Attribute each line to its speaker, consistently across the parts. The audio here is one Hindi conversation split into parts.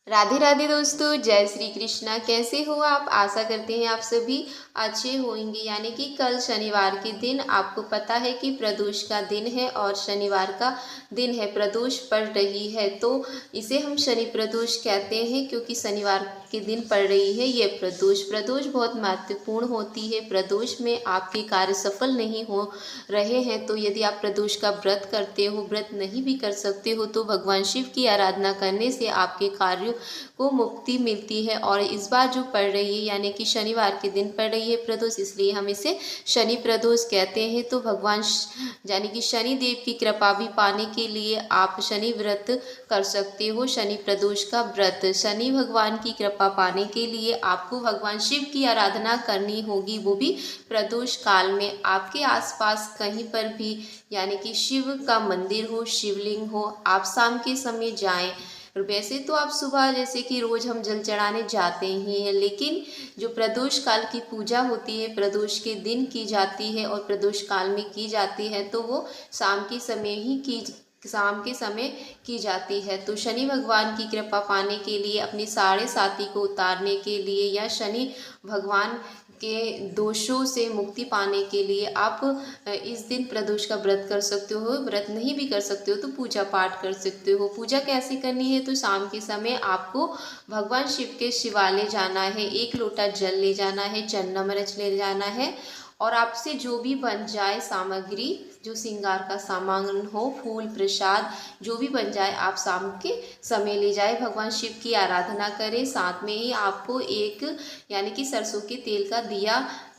Speaker 1: राधे राधे दोस्तों, जय श्री कृष्णा। कैसे हो आप? आशा करते हैं आप सभी अच्छे होंगे। यानी कि कल शनिवार के दिन आपको पता है कि प्रदोष का दिन है और शनिवार का दिन है, प्रदोष पड़ रही है, तो इसे हम शनि प्रदोष कहते हैं क्योंकि शनिवार के दिन पड़ रही है ये प्रदोष। प्रदोष बहुत महत्वपूर्ण होती है। प्रदोष में आपके कार्य सफल नहीं हो रहे हैं तो यदि आप प्रदोष का व्रत करते हो, व्रत नहीं भी कर सकते हो, तो भगवान शिव की आराधना करने से आपके कार्यों को मुक्ति मिलती है। और इस बार जो पड़ रही है यानी कि शनिवार के दिन पड़ रही है प्रदोष, इसलिए हम इसे शनि प्रदोष कहते हैं। तो भगवान यानी कि शनि देव की कृपा भी पाने के लिए आप शनि व्रत कर सकते हो, शनि प्रदोष का व्रत। शनि भगवान की कृपा पाने के लिए आपको भगवान शिव की आराधना करनी होगी, वो भी प्रदोष काल में। आपके आसपास कहीं पर भी यानी कि शिव का मंदिर हो, शिवलिंग हो, आप शाम के समय जाएं। और वैसे तो आप सुबह जैसे कि रोज हम जल चढ़ाने जाते ही हैं, लेकिन जो प्रदोष काल की पूजा होती है प्रदोष के दिन की जाती है और प्रदोष काल में की जाती है, तो वो शाम के समय की जाती है। तो शनि भगवान की कृपा पाने के लिए, अपने साढ़े साथी को उतारने के लिए या शनि भगवान के दोषों से मुक्ति पाने के लिए आप इस दिन प्रदोष का व्रत कर सकते हो। व्रत नहीं भी कर सकते हो तो पूजा पाठ कर सकते हो। पूजा कैसे करनी है? तो शाम के समय आपको भगवान शिव के शिवालय जाना है, एक लोटा जल ले जाना है, चंदन मिर्च ले जाना है और आपसे जो भी बन जाए सामग्री, जो श्रृंगार का सामान हो, फूल प्रसाद जो भी बन जाए, आप शाम के समय ले जाए, भगवान शिव की आराधना करें। साथ में ही आपको एक यानी कि सरसों के तेल का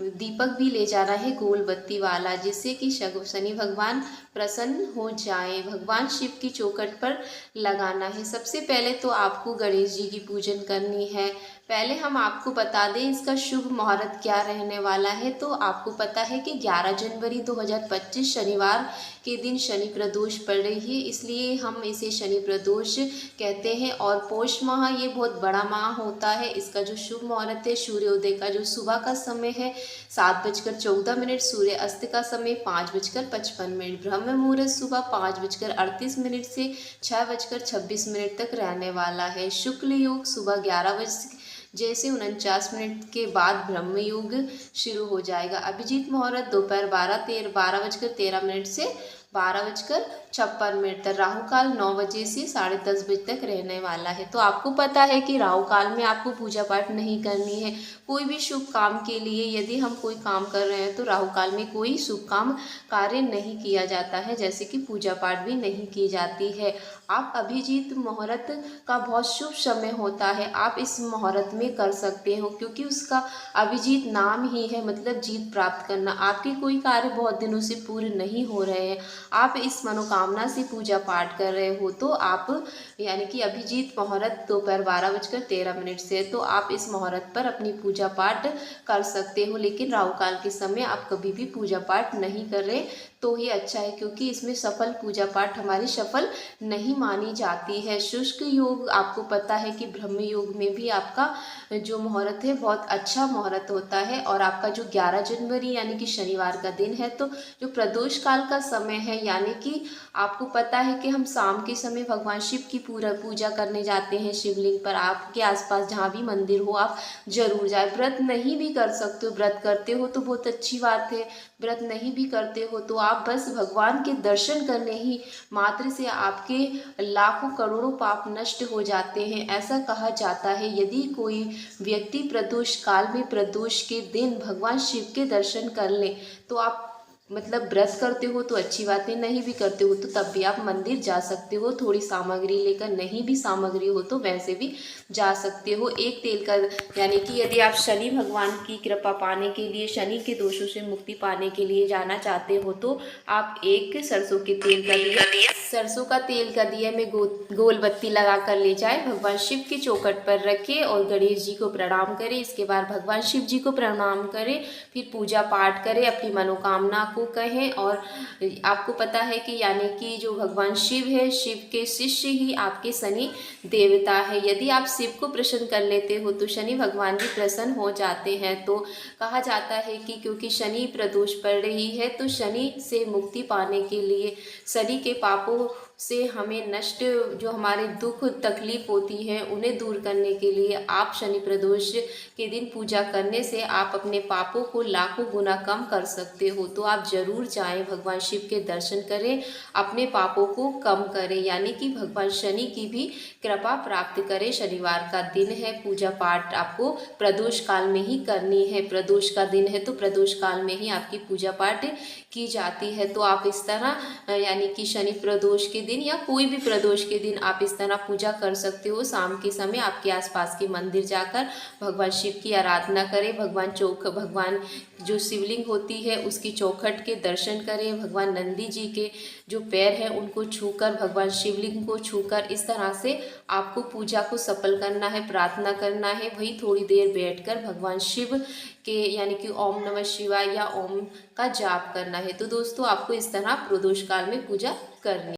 Speaker 1: दीपक भी ले जाना है, गोल बत्ती वाला, जिससे कि शनि भगवान प्रसन्न हो जाए। भगवान शिव की चौखट पर लगाना है। सबसे पहले तो आपको गणेश जी की पूजन करनी है। पहले हम आपको बता दें इसका शुभ मुहूर्त क्या रहने वाला है। तो आपको पता है कि 11 जनवरी 2025 शनिवार के दिन शनि प्रदोष पड़ रही है, इसलिए हम इसे शनि प्रदोष कहते हैं। और पौष माह ये बहुत बड़ा माह होता है। इसका जो शुभ मुहूर्त है, सूर्योदय का जो सुबह का समय है 7:14, सूर्य अस्त का समय 5:55, ब्रह्म मुहूर्त सुबह 5:38 से 6:26 तक रहने वाला है। शुक्ल योग सुबह 11:49 के बाद ब्रह्म योग शुरू हो जाएगा। अभिजीत मुहूर्त दोपहर 12:13 से 12:56 तक। राहु काल 9 बजे से 10:30 बजे तक रहने वाला है। तो आपको पता है कि राहु काल में आपको पूजा पाठ नहीं करनी है। कोई भी शुभ काम के लिए यदि हम कोई काम कर रहे हैं तो राहु काल में कोई शुभ काम कार्य नहीं किया जाता है, जैसे कि पूजा पाठ भी नहीं की जाती है। आप अभिजीत मुहूर्त का बहुत शुभ समय होता है, आप इस मुहूर्त में कर सकते हो क्योंकि उसका अभिजीत नाम ही है, मतलब जीत प्राप्त करना। आपके कोई कार्य बहुत दिनों से पूरे नहीं हो रहे हैं, आप इस मनोकामना से पूजा पाठ कर रहे हो, तो आप यानी कि अभिजीत मुहूर्त दोपहर 12:13 से, तो आप इस मुहूर्त पर अपनी पूजा पाठ कर सकते हो। लेकिन राहु काल के समय आप कभी भी पूजा पाठ नहीं कर रहे तो ही अच्छा है, क्योंकि इसमें सफल पूजा पाठ हमारी सफल नहीं मानी जाती है। शुष्क योग आपको पता है कि ब्रह्म योग में भी आपका जो मुहूर्त है बहुत अच्छा मुहूर्त होता है। और आपका जो 11 जनवरी यानी कि शनिवार का दिन है, तो जो प्रदोष काल का समय है, यानी कि आपको पता है कि हम शाम के समय भगवान शिव की पूरा पूजा करने जाते हैं शिवलिंग पर। आपके आसपास जहाँ भी मंदिर हो आप जरूर जाए। व्रत नहीं भी कर सकते हो, व्रत करते हो तो बहुत अच्छी बात है, व्रत नहीं भी करते हो तो आप बस भगवान के दर्शन करने ही मात्र से आपके लाखों करोड़ों पाप नष्ट हो जाते हैं। ऐसा कहा जाता है यदि कोई व्यक्ति प्रदोष काल में प्रदोष के दिन भगवान शिव के दर्शन कर ले तो आप मतलब व्रत करते हो तो अच्छी बात है, नहीं भी करते हो तो तब भी आप मंदिर जा सकते हो थोड़ी सामग्री लेकर। नहीं भी सामग्री हो तो वैसे भी जा सकते हो। एक तेल का यानी कि यदि आप शनि भगवान की कृपा पाने के लिए, शनि के दोषों से मुक्ति पाने के लिए जाना चाहते हो तो आप एक सरसों के तेल का दिया, सरसों का तेल का दिया में गोल बत्ती लगा कर ले जाए, भगवान शिव की चौखट पर रखे और गणेश जी को प्रणाम करें। इसके बाद भगवान शिव जी को प्रणाम करें, फिर पूजा पाठ करें, अपनी मनोकामना को कहें। और आपको पता है कि यानी कि जो भगवान शिव है, शिव के शिष्य ही आपके शनि देवता है। यदि आप शिव को प्रसन्न कर लेते हो तो शनि भगवान भी प्रसन्न हो जाते हैं। तो कहा जाता है कि क्योंकि शनि प्रदोष पड़ रही है तो शनि से मुक्ति पाने के लिए, शनि के पापों से हमें नष्ट जो हमारे दुख तकलीफ होती है उन्हें दूर करने के लिए आप शनि प्रदोष के दिन पूजा करने से आप अपने पापों को लाखों गुना कम कर सकते हो। तो आप जरूर जाएं, भगवान शिव के दर्शन करें, अपने पापों को कम करें, यानी कि भगवान शनि की भी कृपा प्राप्त करें। शनिवार का दिन है, पूजा पाठ आपको प्रदोष काल में ही करनी है। प्रदोष का दिन है तो प्रदोष काल में ही आपकी पूजा पाठ की जाती है। तो आप इस तरह यानी कि शनि प्रदोष के दिन या कोई भी प्रदोष के दिन आप इस तरह पूजा कर सकते हो। शाम के समय आपके आसपास के मंदिर जाकर भगवान शिव की आराधना करें, भगवान जो शिवलिंग होती है उसकी चौखट के दर्शन करें, भगवान नंदी जी के जो पैर हैं उनको छूकर, भगवान शिवलिंग को छूकर इस तरह से आपको पूजा को सफल करना है, प्रार्थना करना है। वही थोड़ी देर बैठकर भगवान शिव के यानी कि ओम नमः शिवाय या ओम का जाप करना है। तो दोस्तों आपको इस तरह प्रदोष काल में पूजा करनी